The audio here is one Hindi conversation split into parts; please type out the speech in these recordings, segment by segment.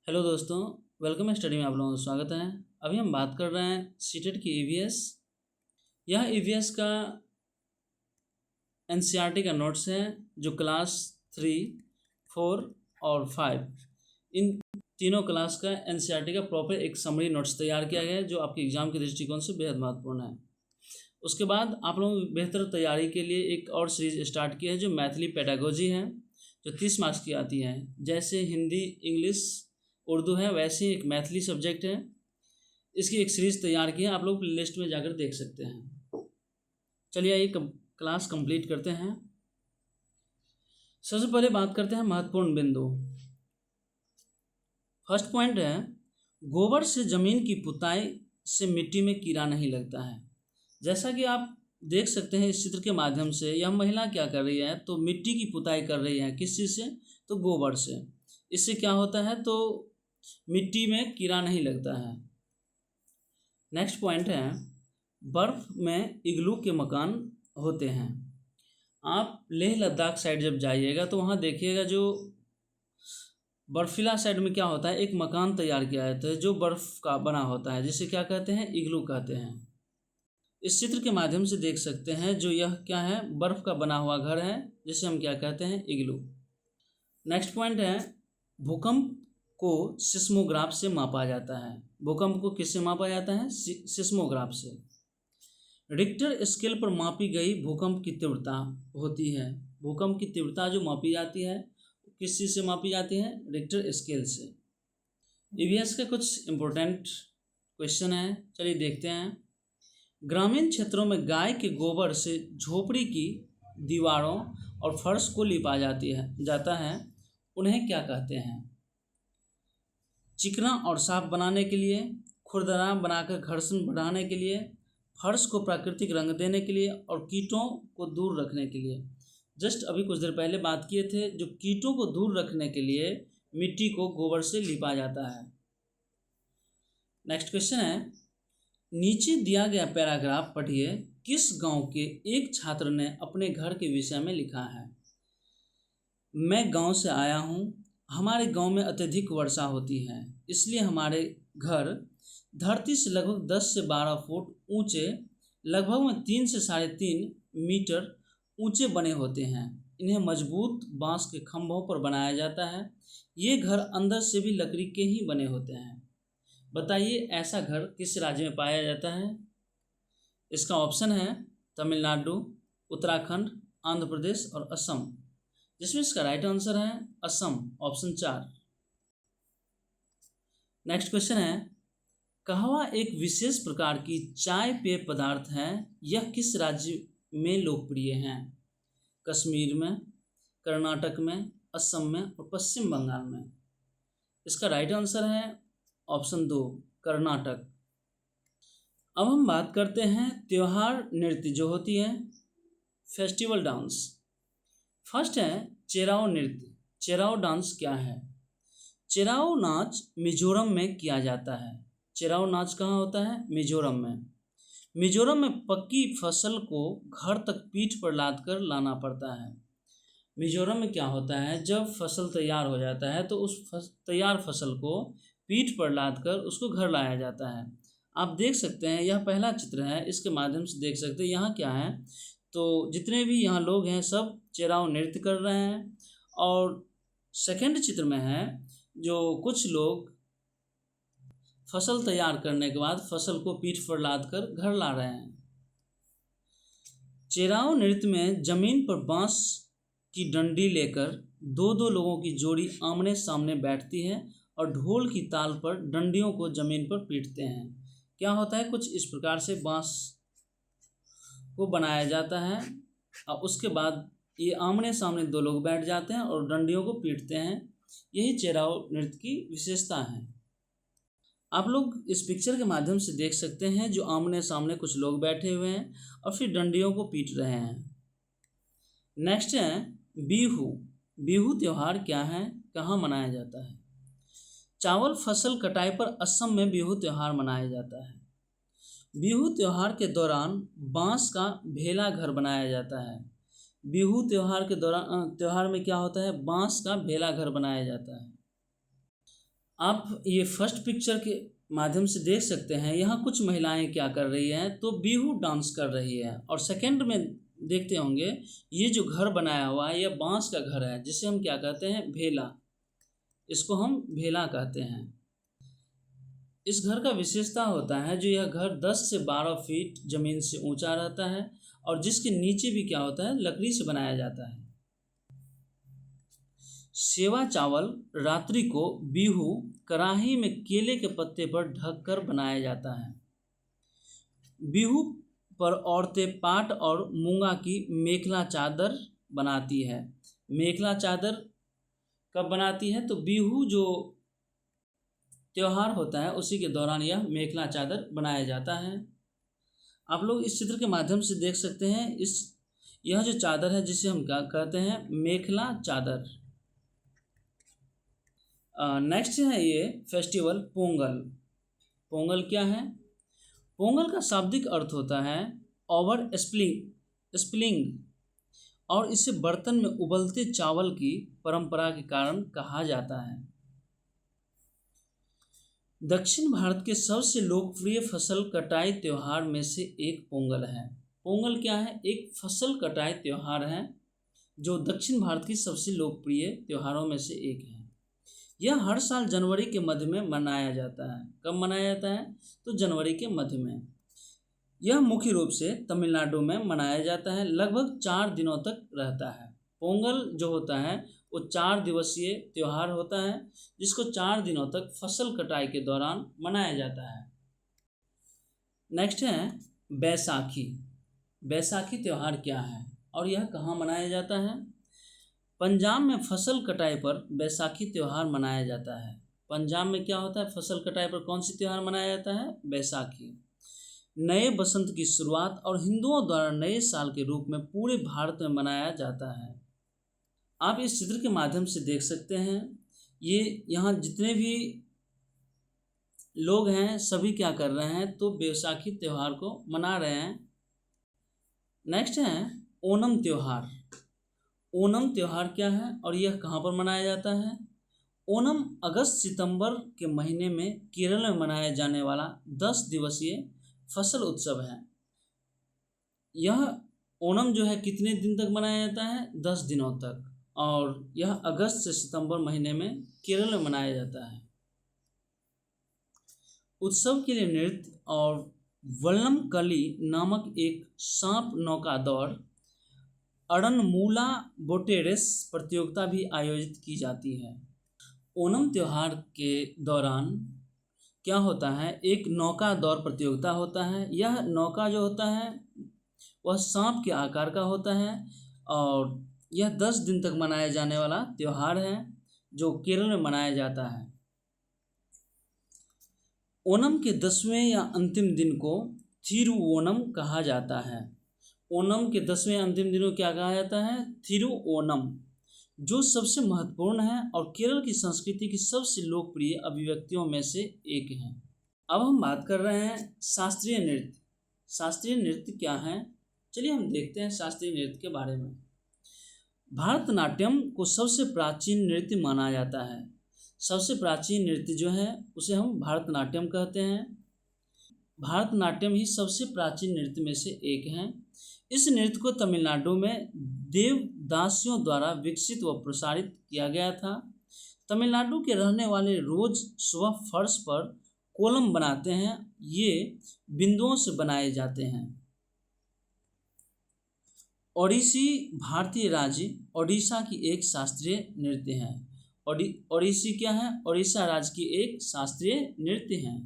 हेलो दोस्तों, वेलकम स्टडी में आप लोगों का स्वागत है। अभी हम बात कर रहे हैं सीटेट की ईवीएस। यह ईवीएस का एनसीईआरटी का नोट्स है जो क्लास 3, 4 और 5 इन तीनों क्लास का एनसीईआरटी का प्रॉपर एक समरी नोट्स तैयार किया गया है जो आपके एग्जाम के दृष्टिकोण से बेहद महत्वपूर्ण है। उसके बाद आप लोगों की बेहतर तैयारी के लिए एक और सीरीज स्टार्ट की है जो मैथिली पेडागोजी है, जो 30 मार्क्स की आती है। जैसे हिंदी, इंग्लिश, उर्दू है, वैसे ही एक मैथिली सब्जेक्ट है। इसकी एक सीरीज़ तैयार की है, आप लोग लिस्ट में जाकर देख सकते हैं। चलिए आइए क्लास कंप्लीट करते हैं। सबसे पहले बात करते हैं महत्वपूर्ण बिंदु। फर्स्ट पॉइंट है, गोबर से ज़मीन की पुताई से मिट्टी में कीड़ा नहीं लगता है। जैसा कि आप देख सकते हैं इस चित्र के माध्यम से, यह महिला क्या कर रही है, तो मिट्टी की पुताई कर रही है। किस चीज़ से? तो गोबर से। इससे क्या होता है, तो मिट्टी में कीड़ा नहीं लगता है। नेक्स्ट पॉइंट है, बर्फ़ में इग्लू के मकान होते हैं। आप लेह लद्दाख साइड जब जाइएगा तो वहाँ देखिएगा जो बर्फीला साइड में क्या होता है, एक मकान तैयार किया जाता है जो बर्फ़ का बना होता है, जिसे क्या कहते हैं, इग्लू कहते हैं। इस चित्र के माध्यम से देख सकते हैं जो यह क्या है, बर्फ़ का बना हुआ घर है जिसे हम क्या कहते हैं, इग्लू। नेक्स्ट पॉइंट है, भूकंप को सिस्मोग्राफ से मापा जाता है। भूकंप को किससे मापा जाता है? सिस्मोग्राफ से। रिक्टर स्केल पर मापी गई भूकंप की तीव्रता होती है। भूकंप की तीव्रता जो मापी जाती है किस चीज़ से मापी जाती है? रिक्टर स्केल से। ईवीएस के कुछ इम्पोर्टेंट क्वेश्चन हैं, चलिए देखते हैं। ग्रामीण क्षेत्रों में गाय के गोबर से झोपड़ी की दीवारों और फर्श को लिपा जाता है, उन्हें क्या कहते हैं? चिकना और साफ बनाने के लिए, खुरदरा बनाकर घर्षण बढ़ाने के लिए, फर्श को प्राकृतिक रंग देने के लिए और कीटों को दूर रखने के लिए। जस्ट अभी कुछ देर पहले बात किए थे, जो कीटों को दूर रखने के लिए मिट्टी को गोबर से लिपा जाता है। नेक्स्ट क्वेश्चन है, नीचे दिया गया पैराग्राफ पढ़िए। किस गांव के एक छात्र ने अपने घर के विषय में लिखा है? मैं गांव से आया हूँ। हमारे गांव में अत्यधिक वर्षा होती है, इसलिए हमारे घर धरती से लगभग 10 से 12 फुट ऊंचे, लगभग में 3 से 3.5 मीटर ऊंचे बने होते हैं। इन्हें मजबूत बांस के खंभों पर बनाया जाता है। ये घर अंदर से भी लकड़ी के ही बने होते हैं। बताइए ऐसा घर किस राज्य में पाया जाता है? इसका ऑप्शन है तमिलनाडु, उत्तराखंड, आंध्र प्रदेश और असम, जिसमें इसका राइट आंसर है असम, ऑप्शन 4। नेक्स्ट क्वेश्चन है, कहवा एक विशेष प्रकार की चाय पेय पदार्थ है। यह किस राज्य में लोकप्रिय है? कश्मीर में, कर्नाटक में, असम में और पश्चिम बंगाल में। इसका राइट आंसर है ऑप्शन 2, कर्नाटक। अब हम बात करते हैं त्योहार नृत्य जो होती है, फेस्टिवल डांस। फर्स्ट है चेराओ नृत्य। चेराओ डांस क्या है? चेराओ नाच मिजोरम में किया जाता है। चेराओ नाच कहाँ होता है? मिजोरम में। मिजोरम में पक्की फसल को घर तक पीठ पर लाद कर लाना पड़ता है। मिजोरम में क्या होता है, जब फसल तैयार हो जाता है तो उस तैयार फसल को पीठ पर लाद कर उसको घर लाया जाता है। आप देख सकते हैं यह पहला चित्र है, इसके माध्यम से देख सकते हैं यहाँ क्या है, तो जितने भी यहाँ लोग हैं सब चेराओ नृत्य कर रहे हैं। और सेकंड चित्र में है जो कुछ लोग फसल तैयार करने के बाद फसल को पीठ पर लाद कर घर ला रहे हैं। चेराओ नृत्य में जमीन पर बांस की डंडी लेकर 2-2 लोगों की जोड़ी आमने सामने बैठती है और ढोल की ताल पर डंडियों को जमीन पर पीटते हैं। क्या होता है, कुछ इस प्रकार से बांस को बनाया जाता है और उसके बाद ये आमने सामने 2 लोग बैठ जाते हैं और डंडियों को पीटते हैं। यही चेराओ नृत्य की विशेषता है। आप लोग इस पिक्चर के माध्यम से देख सकते हैं जो आमने सामने कुछ लोग बैठे हुए हैं और फिर डंडियों को पीट रहे हैं। नेक्स्ट है बिहू। बिहू त्यौहार क्या है, कहाँ मनाया जाता है? चावल फसल कटाई पर असम में बिहू त्यौहार मनाया जाता है। बिहू त्यौहार के दौरान बांस का भेला घर बनाया जाता है। बिहू त्यौहार के दौरान त्यौहार में क्या होता है, बांस का भेला घर बनाया जाता है। आप ये फर्स्ट पिक्चर के माध्यम से देख सकते हैं, यहाँ कुछ महिलाएं क्या कर रही हैं, तो बिहू डांस कर रही है। और सेकंड में देखते होंगे, ये जो घर बनाया हुआ है यह बांस का घर है, जिसे हम क्या कहते हैं, भेला। इसको हम भेला कहते हैं। इस घर का विशेषता होता है जो यह घर 10 से 12 फीट ज़मीन से ऊंचा रहता है, और जिसके नीचे भी क्या होता है, लकड़ी से बनाया जाता है। सेवा चावल रात्रि को बिहू कढ़ाई में केले के पत्ते पर ढककर बनाया जाता है। बिहू पर औरतें पाट और मूंगा की मेखला चादर बनाती है। मेखला चादर कब बनाती है, तो बिहू जो त्योहार होता है उसी के दौरान यह मेखला चादर बनाया जाता है। आप लोग इस चित्र के माध्यम से देख सकते हैं, यह जो चादर है जिसे हम क्या कहते हैं, मेखला चादर। नेक्स्ट है ये फेस्टिवल पोंगल। पोंगल क्या है? पोंगल का शाब्दिक अर्थ होता है ओवर स्प्लिंग, और इसे बर्तन में उबलते चावल की परंपरा के कारण कहा जाता है। दक्षिण भारत के सबसे लोकप्रिय फसल कटाई त्योहार में से एक पोंगल है। पोंगल क्या है? एक फसल कटाई त्योहार है जो दक्षिण भारत की सबसे लोकप्रिय त्योहारों में से एक है। यह हर साल जनवरी के मध्य में मनाया जाता है। कब मनाया जाता है? तो जनवरी के मध्य में। यह मुख्य रूप से तमिलनाडु में मनाया जाता है। लगभग 4 दिनों तक रहता है। पोंगल जो होता है वो 4 दिवसीय त्यौहार होता है, जिसको 4 दिनों तक फसल कटाई के दौरान मनाया जाता है। नेक्स्ट है बैसाखी। बैसाखी त्यौहार क्या है और यह कहाँ मनाया जाता है? पंजाब में फसल कटाई पर बैसाखी त्यौहार मनाया जाता है। पंजाब में क्या होता है? फसल कटाई पर कौन सी त्यौहार मनाया जाता है? बैसाखी। नए बसंत की शुरुआत और हिंदुओं द्वारा नए साल के रूप में पूरे भारत में मनाया जाता है। आप इस चित्र के माध्यम से देख सकते हैं, ये यहाँ जितने भी लोग हैं सभी क्या कर रहे हैं, तो बैसाखी त्यौहार को मना रहे हैं। नेक्स्ट है ओणम त्यौहार। ओणम त्यौहार क्या है और यह कहाँ पर मनाया जाता है? ओणम अगस्त सितंबर के महीने में केरल में मनाया जाने वाला 10 दिवसीय फसल उत्सव है। यह ओणम जो है कितने दिन तक मनाया जाता है? 10 दिनों तक, और यह अगस्त से सितंबर महीने में केरल में मनाया जाता है। उत्सव के लिए नृत्य और वल्लम कली नामक एक सांप नौका दौड़ अड़नमूला बोटेरेस प्रतियोगिता भी आयोजित की जाती है। ओणम त्यौहार के दौरान क्या होता है, एक नौका दौड़ प्रतियोगिता होता है। यह नौका जो होता है वह सांप के आकार का होता है, और यह 10 दिन तक मनाया जाने वाला त्यौहार है जो केरल में मनाया जाता है। ओणम के 10वें या अंतिम दिन को थिरुओणम कहा जाता है। ओणम के 10वें अंतिम दिन को क्या कहा जाता है? थिरुओणम, जो सबसे महत्वपूर्ण है और केरल की संस्कृति की सबसे लोकप्रिय अभिव्यक्तियों में से एक है। अब हम बात कर रहे हैं शास्त्रीय नृत्य। शास्त्रीय नृत्य क्या है? चलिए हम देखते हैं शास्त्रीय नृत्य के बारे में। भारतनाट्यम को सबसे प्राचीन नृत्य माना जाता है। सबसे प्राचीन नृत्य जो है उसे हम भारतनाट्यम कहते हैं। भारतनाट्यम ही सबसे प्राचीन नृत्य में से एक है। इस नृत्य को तमिलनाडु में देवदासियों द्वारा विकसित व प्रसारित किया गया था। तमिलनाडु के रहने वाले रोज सुबह फर्श पर कोलम बनाते हैं। ये बिंदुओं से बनाए जाते हैं। ओडिसी भारतीय राज्य ओडिशा की एक शास्त्रीय नृत्य है। ओडिसी क्या है? ओडिशा राज्य की एक शास्त्रीय नृत्य है।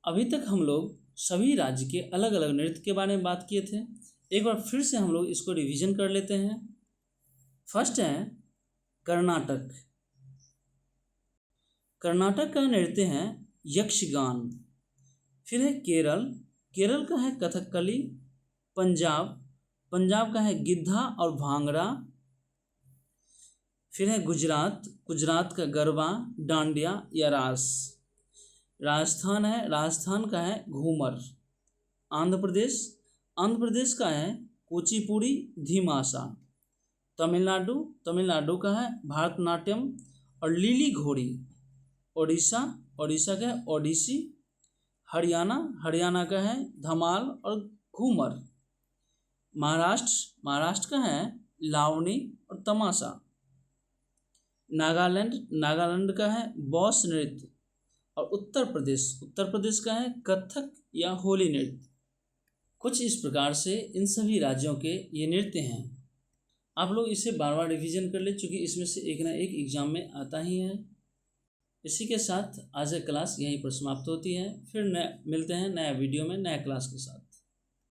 अभी तक हम लोग सभी राज्य के अलग अलग नृत्य के बारे में बात किए थे। एक बार फिर से हम लोग इसको रिवीजन कर लेते हैं। फर्स्ट है कर्नाटक। कर्नाटक का नृत्य है यक्षगान। फिर है केरल। केरल का है कथकली। पंजाब का है गिद्धा और भांगड़ा। फिर है गुजरात का गरबा, डांडिया या रास। राजस्थान का है घूमर। आंध्र प्रदेश का है कुचिपुड़ी, धीमासा। तमिलनाडु का है भारतनाट्यम और लीली घोड़ी। ओडिशा, ओडिशा का है ओडिसी। हरियाणा, हरियाणा का है धमाल और घूमर। महाराष्ट्र, महाराष्ट्र का है लावनी और तमाशा। नागालैंड, नागालैंड का है बॉस नृत्य। और उत्तर प्रदेश, उत्तर प्रदेश का है कथक या होली नृत्य। कुछ इस प्रकार से इन सभी राज्यों के ये नृत्य हैं। आप लोग इसे बार बार रिवीजन कर ले, चूँकि इसमें से एक ना एक एग्जाम में आता ही है। इसी के साथ आज की क्लास यहीं पर समाप्त होती है। फिर मिलते हैं नया वीडियो में नया क्लास के साथ।